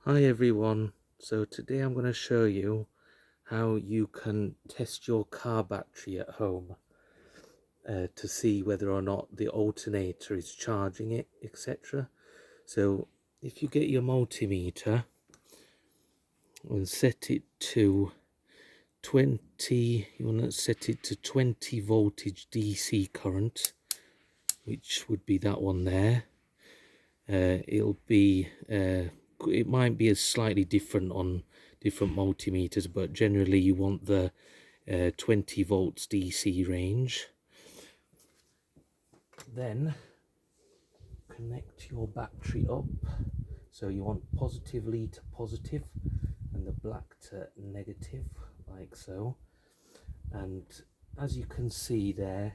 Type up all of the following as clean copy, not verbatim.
Hi everyone, so today I'm going to show you how you can test your car battery at home to see whether or not the alternator is charging it, etc. So if you get your multimeter and set it to 20, you want to set it to 20 voltage DC current, which would be that one there. It'll be it might be slightly different on different multimeters, but generally you want the 20 volts DC range. Then connect your battery up, so you want positively to positive and the black to negative, like so. And as you can see there,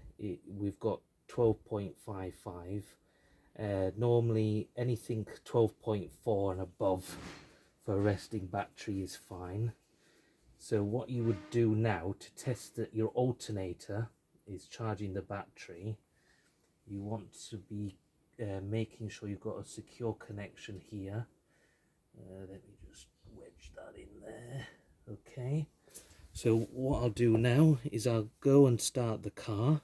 we've got 12.55. Normally anything 12.4 and above for a resting battery is fine. So what you would do now to test that your alternator is charging the battery, you want to be making sure you've got a secure connection here. Let me just wedge that in there. Okay, so what I'll do now is I'll go and start the car.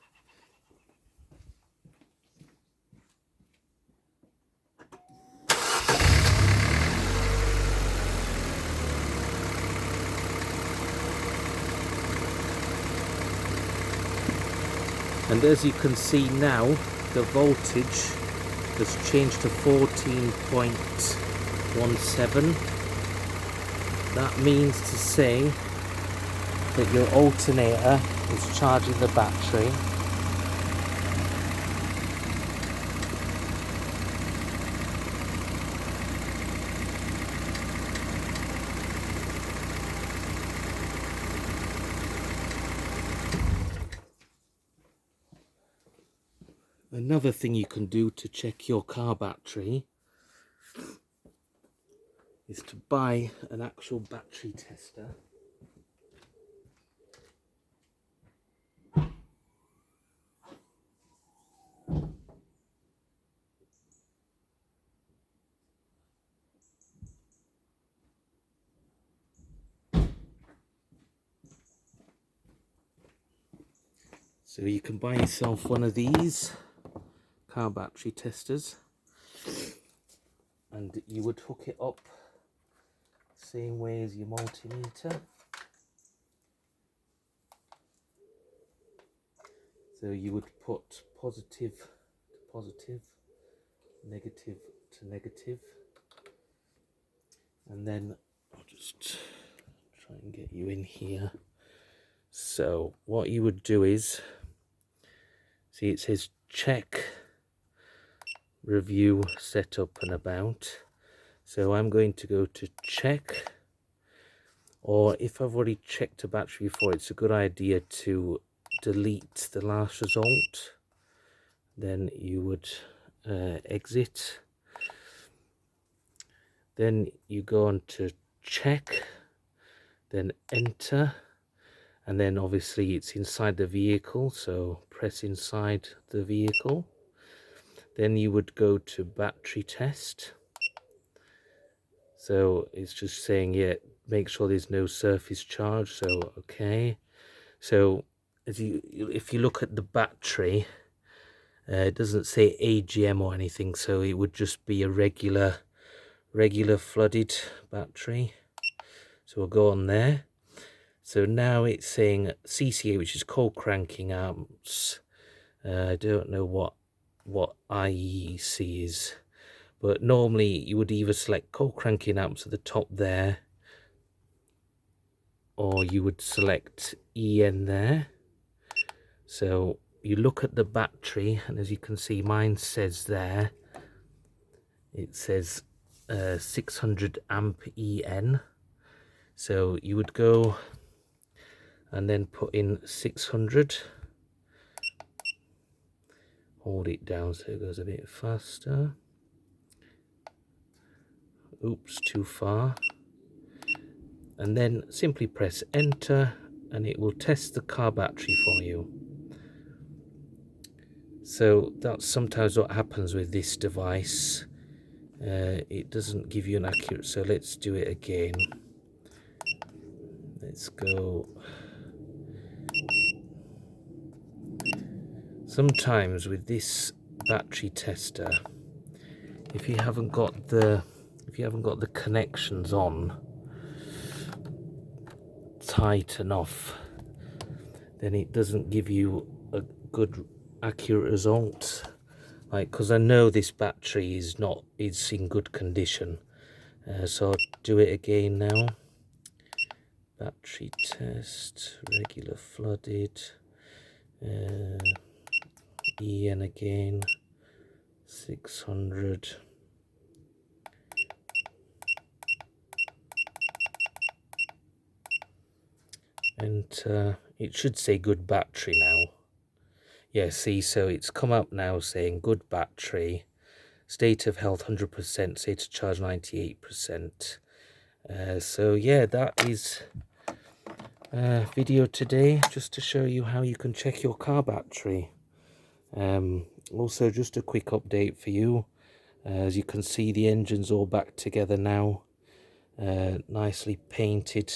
And as you can see now, the voltage has changed to 14.17. That means to say that your alternator is charging the battery. Another thing you can do to check your car battery is to buy an actual battery tester. So you can buy yourself one of these car battery testers, and you would hook it up same way as your multimeter. So you would put positive to positive, negative to negative, and then I'll just try and get you in here. So what you would do is, see it says check, review, setup and about. So I'm going to go to check, or if I've already checked a battery before, it's a good idea to delete the last result. Then you would exit. Then you go on to check, then enter, and then obviously it's inside the vehicle, so press inside the vehicle. Then you would go to battery test. So it's just saying, yeah, make sure there's no surface charge, so okay. So if you look at the battery, it doesn't say AGM or anything, so it would just be a regular flooded battery. So we'll go on there. So now it's saying CCA, which is cold cranking amps. I don't know what IEC is, but normally you would either select cold cranking amps at the top there, or you would select EN there. So you look at the battery, and as you can see, mine says there, it says 600 amp EN. So you would go and then put in 600, hold it down so it goes a bit faster. Oops, too far. And then simply press enter and it will test the car battery for you. So that's sometimes what happens with this device. it doesn't give you an accurate. So let's do it again. Let's go. Sometimes with this battery tester, if you haven't got the connections on tight enough, then it doesn't give you a good accurate result. Like, because I know this battery is in good condition. So I'll do it again now. Battery test, regular flooded, EN again, 600. And it should say good battery now. Yeah, see, so it's come up now saying good battery, state of health 100%, state of charge 98%. So yeah, that is video today, just to show you how you can check your car battery. Also, just a quick update for you. As you can see, the engine's all back together now, nicely painted.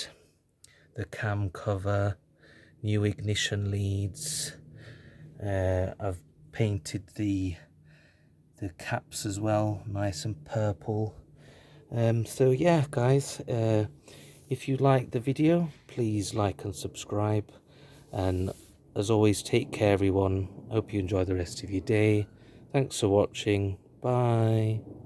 The cam cover, new ignition leads. I've painted the caps as well, nice and purple. So yeah, guys, if you like the video, please like and subscribe. And as always, take care, everyone. Hope you enjoy the rest of your day. Thanks for watching. Bye.